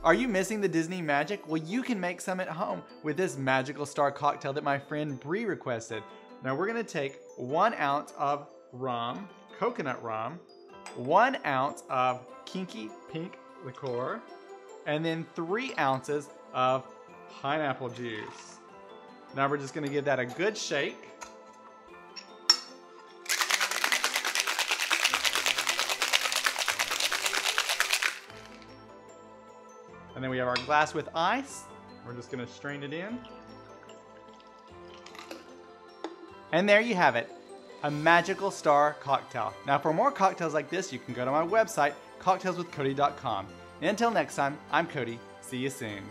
Are you missing the Disney magic? Well, you can make some at home with this magical star cocktail that my friend Bree requested. Now we're gonna take 1 ounce of rum, coconut rum, 1 ounce of Kinky Pink liqueur, and then 3 ounces of pineapple juice. Now we're just gonna give that a good shake. And then we have our glass with ice. We're just gonna strain it in. And there you have it, a magical star cocktail. Now for more cocktails like this, you can go to my website, cocktailswithcody.com. And until next time, I'm Cody. See you soon.